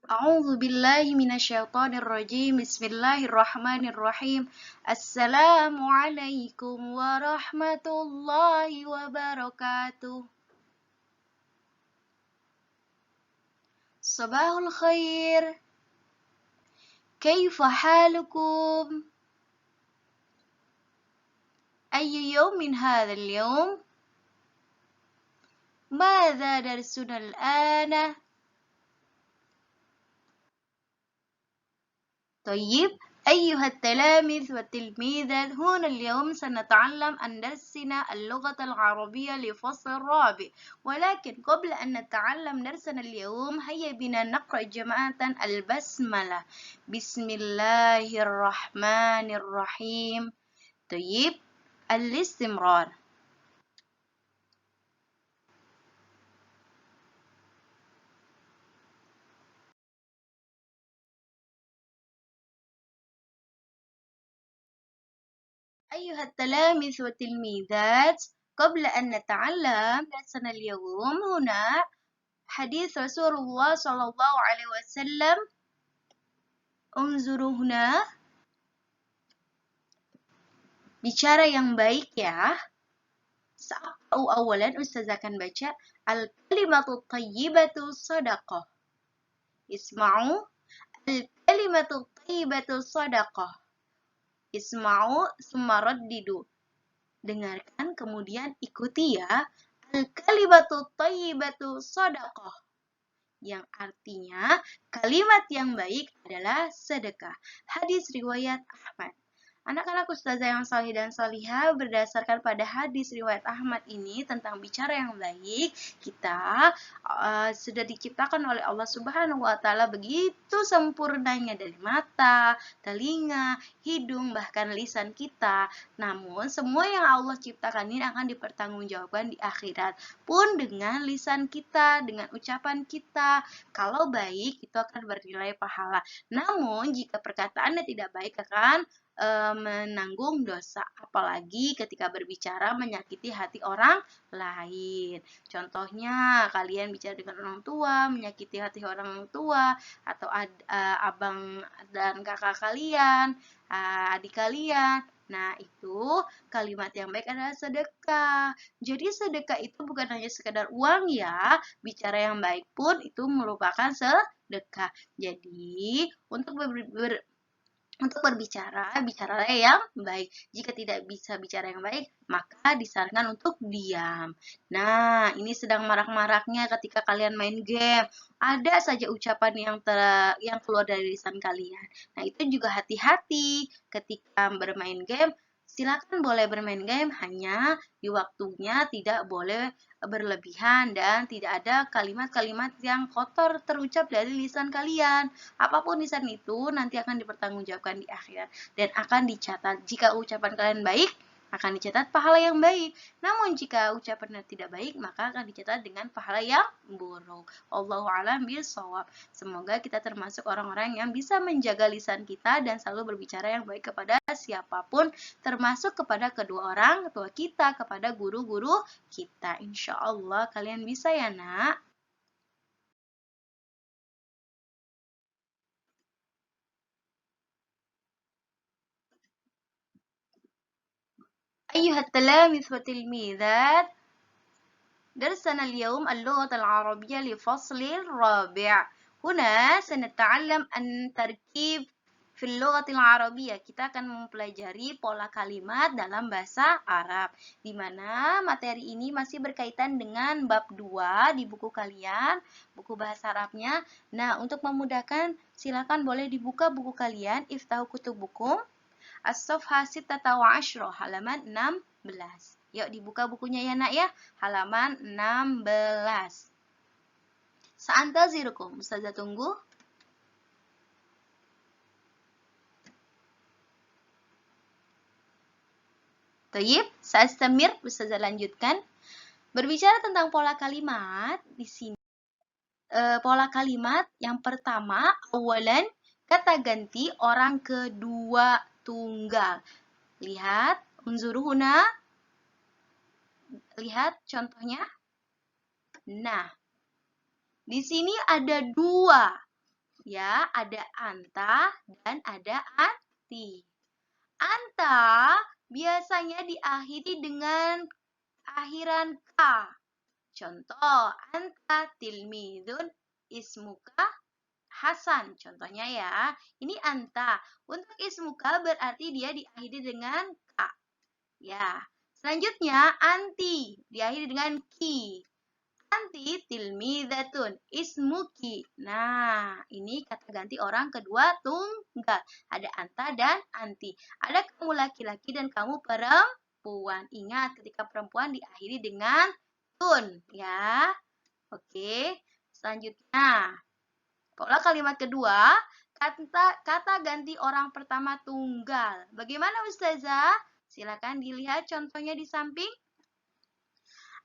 A'udzu billahi minasyaitonir rajim. Bismillahirrahmanirrahim. Assalamualaikum warahmatullahi wabarakatuh. Sabahul khair. Kaifa halukum? Ayyu yawmin hadzal yawm? Madza darsuna al-ana? طيب أيها التلاميذ والتلميذات، هنا اليوم سنتعلم عن درسنا اللغة العربية لفصل الرابع، ولكن قبل أن نتعلم درسنا اليوم هيا بنا نقرأ جماعة البسملة. بسم الله الرحمن الرحيم. طيب الاستمرار. أيها التلاميذ والتلميذات، قبل أن نتعلم درسنا اليوم هنا حديث رسول الله صلى الله عليه وسلم. انظروا هنا. Bicara yang baik ya. Awalan Ustazah akan baca al-kalimatu thayyibatu sadaqah. Isma'u al-kalimatu thayyibatu sadaqah. Isma'u summa raddidu. Dengarkan kemudian ikuti ya. Al-kalimatu thayyibatu sadaqah. Yang artinya kalimat yang baik adalah sedekah. Hadis riwayat Ahmad. Anak-anak ustazah yang salih dan salihah, berdasarkan pada hadis riwayat Ahmad ini tentang bicara yang baik, kita sudah diciptakan oleh Allah Subhanahu wa taala begitu sempurnanya dari mata, telinga, hidung, bahkan lisan kita. Namun semua yang Allah ciptakan ini akan dipertanggungjawabkan di akhirat. Pun dengan lisan kita, dengan ucapan kita, kalau baik itu akan bernilai pahala. Namun jika perkataannya tidak baik akan menanggung dosa, apalagi ketika berbicara menyakiti hati orang lain. Contohnya, kalian bicara dengan orang tua, menyakiti hati orang tua, atau abang dan kakak kalian, adik kalian. Nah, itu kalimat yang baik adalah sedekah. Jadi sedekah itu bukan hanya sekedar uang ya, bicara yang baik pun itu merupakan sedekah. Jadi, untuk berbicara, bicaralah yang baik. Jika tidak bisa bicara yang baik, maka disarankan untuk diam. Nah, ini sedang marak-maraknya ketika kalian main game. Ada saja ucapan yang keluar dari lisan kalian. Nah, itu juga hati-hati ketika bermain game. Silakan boleh bermain game, hanya di waktunya, tidak boleh berlebihan dan tidak ada kalimat-kalimat yang kotor terucap dari lisan kalian. Apapun lisan itu nanti akan dipertanggungjawabkan di akhirat dan akan dicatat. Jika ucapan kalian baik, akan dicatat pahala yang baik. Namun jika ucapannya tidak baik, maka akan dicatat dengan pahala yang buruk. Allahu a'lam bishawab. Semoga kita termasuk orang-orang yang bisa menjaga lisan kita dan selalu berbicara yang baik kepada siapapun, termasuk kepada kedua orang tua kita, kepada guru-guru kita. Insya Allah kalian bisa ya nak. أيها التلاميذ والتلميذات، درسنا اليوم اللغة العربية لفصل الرابع. هنا سنتعلم عن تركيب في اللغة العربية. Kita akan mempelajari pola kalimat dalam bahasa Arab, di mana materi ini masih berkaitan dengan bab 2 di buku kalian, buku bahasa Arabnya. Nah, untuk memudahkan, silakan boleh dibuka buku kalian, Iftahu Kutubukum, As-Safha 16, halaman 16. Yuk dibuka bukunya ya nak ya, halaman 16. Sa'antazirukum, Ustazah tunggu. Tayyib, sa'astamir, Ustazah lanjutkan. Berbicara tentang pola kalimat, di sini pola kalimat yang pertama, awalan, kata ganti orang kedua tunggal. Lihat, unzuruhuna. Lihat contohnya. Nah, di sini ada dua. Ya, ada anta dan ada anti. Anta biasanya diakhiri dengan akhiran ka. Contoh, anta tilmidun ismuka Hasan. Contohnya ya, ini anta. Untuk ismuka berarti dia diakhiri dengan ka. Ya. Selanjutnya, anti diakhiri dengan ki. Anti tilmidatun ismuki. Nah, ini kata ganti orang kedua tunggal. Ada anta dan anti. Ada kamu laki-laki dan kamu perempuan. Ingat, ketika perempuan diakhiri dengan tun. Ya. Oke. Selanjutnya, pola kalimat kedua, kata ganti orang pertama tunggal. Bagaimana Ustazah? Silakan dilihat contohnya di samping.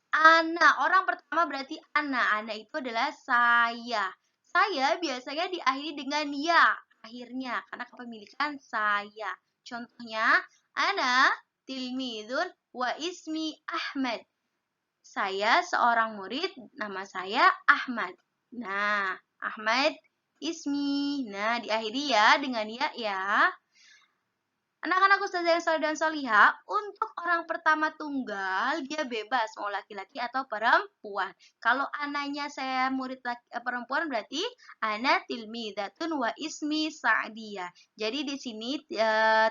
Ana, orang pertama berarti ana. Ana itu adalah saya. Saya biasanya diakhiri dengan ya akhirnya karena kepemilikan saya. Contohnya, ana tilmidun wa ismi Ahmad. Saya seorang murid, nama saya Ahmad. Nah, Ahmad ismi. Nah, diakhiri ya dengan ya. Anak-anak ustazah yang saleh dan salihah, untuk orang pertama tunggal, dia bebas mau laki-laki atau perempuan. Kalau anaknya saya murid perempuan berarti ana tilmidatun wa ismi Sa'diyah. Jadi di sini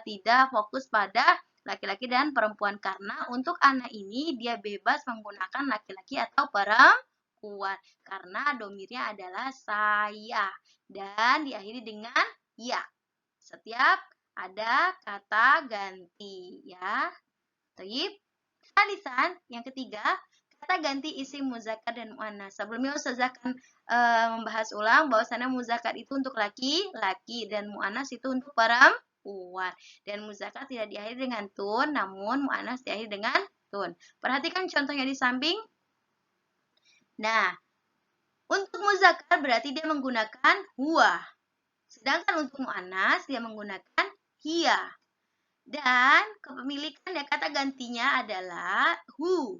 tidak fokus pada laki-laki dan perempuan karena untuk anak ini dia bebas menggunakan laki-laki atau perempuan karena domirnya adalah saya dan diakhiri dengan ya. Setiap ada kata ganti ya. Baik. Alisan yang ketiga, kata ganti isim muzakkar dan muannas. Sebelumnya Ustazah akan membahas ulang bahwasannya muzakkar itu untuk laki-laki dan muannas itu untuk perempuan. Dan muzakkar tidak diakhiri dengan tun, namun muannas diakhiri dengan tun. Perhatikan contohnya di samping. Nah, untuk muzakkar berarti dia menggunakan huwa. Sedangkan untuk muannas dia menggunakan hiya. Dan kepemilikan ya kata gantinya adalah hu.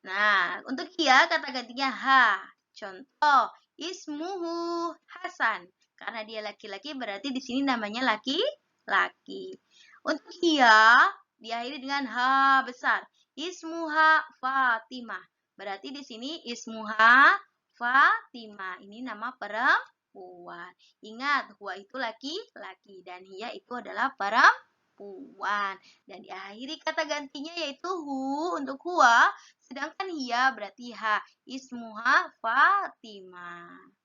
Nah, untuk hiya kata gantinya ha. Contoh, ismuhu Hasan. Karena dia laki-laki berarti di sini namanya laki-laki. Untuk hiya diakhiri dengan ha besar. Ismuha Fatimah. Berarti di sini ismuha Fatimah. Ini nama perempuan. Ingat, huwa itu laki-laki dan hiya itu adalah perempuan. Dan diakhiri kata gantinya yaitu hu untuk huwa, sedangkan hiya berarti ha. Ismuha Fatimah.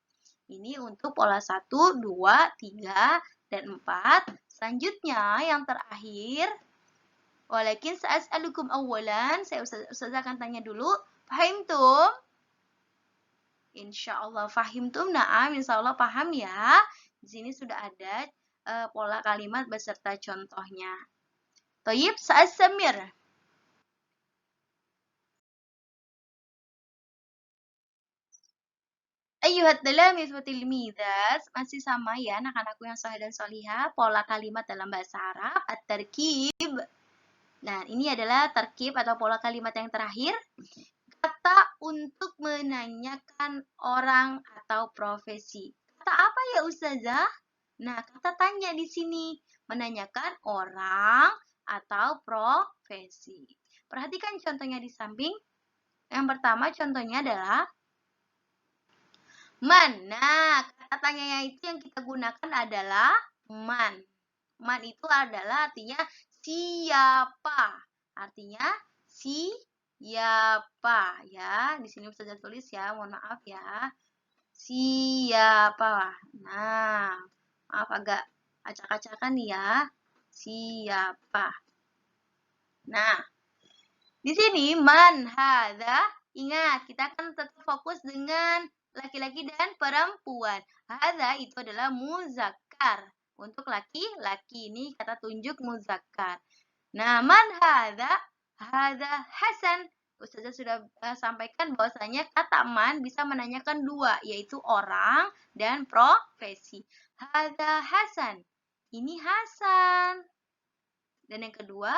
Ini untuk pola 1, 2, 3, dan 4. Selanjutnya yang terakhir, walakin sa'as'alukum awalan, saya Ustazah akan tanya dulu, fahimtum? Insyaallah fahimtum. Naam, insyaallah paham ya. Di sini sudah ada pola kalimat beserta contohnya. Thayyib, sa'as-samir. Ayyuhat talamiz wa tilmizat, masih sama ya anak-anakku yang saleh dan salihah, pola kalimat dalam bahasa Arab at-tarkib. Nah, ini adalah tarkib atau pola kalimat yang terakhir. Kata untuk menanyakan orang atau profesi. Kata apa ya Ustazah? Nah, kata tanya di sini menanyakan orang atau profesi. Perhatikan contohnya di samping. Yang pertama contohnya adalah man. Nah, kata tanya itu yang kita gunakan adalah man. Man itu adalah artinya siapa. Artinya siapa ya. Di sini Ustazah tulis ya, mohon maaf ya. Siapa. Nah, maaf agak acak-acakan nih ya. Siapa. Nah, di sini man hadza, ingat kita akan tetap fokus dengan laki-laki dan perempuan. Hadza itu adalah muzakkar. Untuk laki-laki ini kata tunjuk muzakkar. Nah, man hadza? Hadza Hasan. Ustazah sudah sampaikan bahwasanya kata man bisa menanyakan dua, yaitu orang dan profesi. Hadza Hasan. Ini Hasan. Dan yang kedua,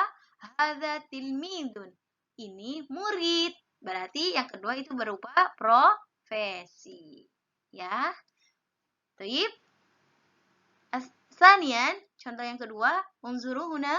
hadza tilmidun. Ini murid. Berarti yang kedua itu berupa profesi. Ya. Taib. Sanian, contoh yang kedua, unzuru huna.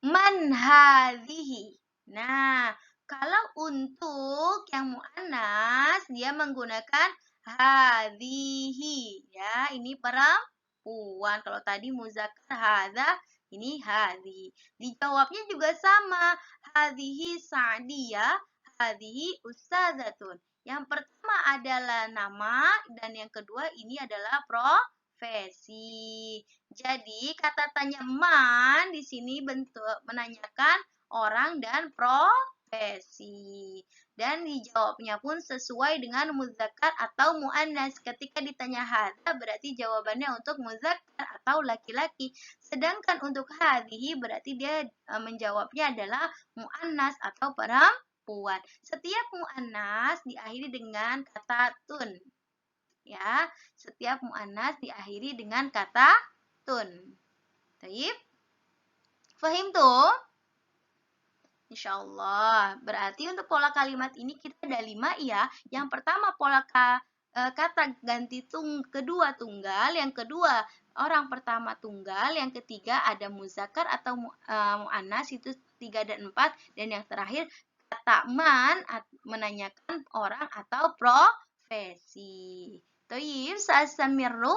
Man hadhihi. Nah, kalau untuk yang muannas dia menggunakan hadhihi, ya. Ini perempuan. Kalau tadi muzakkar hadza, ini hadhihi. Dijawabnya juga sama. Hadhihi Sa'diyah, hadhihi ustazatun. Yang pertama adalah nama dan yang kedua ini adalah profesi. Jadi kata tanya man di sini bentuk menanyakan orang dan profesi. Dan dijawabnya pun sesuai dengan muzakkar atau muannas. Ketika ditanya hadza berarti jawabannya untuk muzakkar atau laki-laki. Sedangkan untuk hadhihi berarti dia menjawabnya adalah muannas atau perempuan. Setiap muannas diakhiri dengan kata tun. Ya, setiap muannas diakhiri dengan kata tun. Taib. Fahim tuh? Insyaallah. Berarti untuk pola kalimat ini kita ada 5 ya. Yang pertama pola kata ganti kedua tunggal, yang kedua orang pertama tunggal, yang ketiga ada muzakkar atau muannas itu 3 dan 4 dan yang terakhir kata man menanyakan orang atau profesi. Taib, sa'astamirru.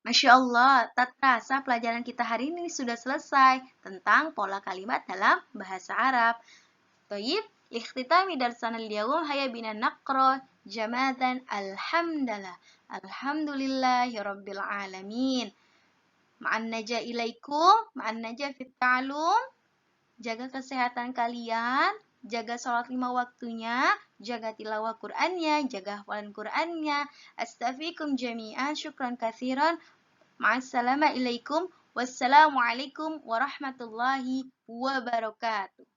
Masya Allah, tak terasa pelajaran kita hari ini sudah selesai tentang pola kalimat dalam bahasa Arab. Taib, ikhtitami darsana al-yawm haya bina naqra jamadan alhamdulillah. Alhamdulillahi rabbil alamin. Ma'an naja ilaikum, ma'an naja fit ta'lum. Jaga kesehatan kalian, jaga sholat 5 waktunya, jaga tilawah Qur'annya, jaga hafalan Qur'annya. Astaghfirukum jami'an, syukran katsiran. Ma'assalama ilaikum. Wassalamualaikum warahmatullahi wabarakatuh.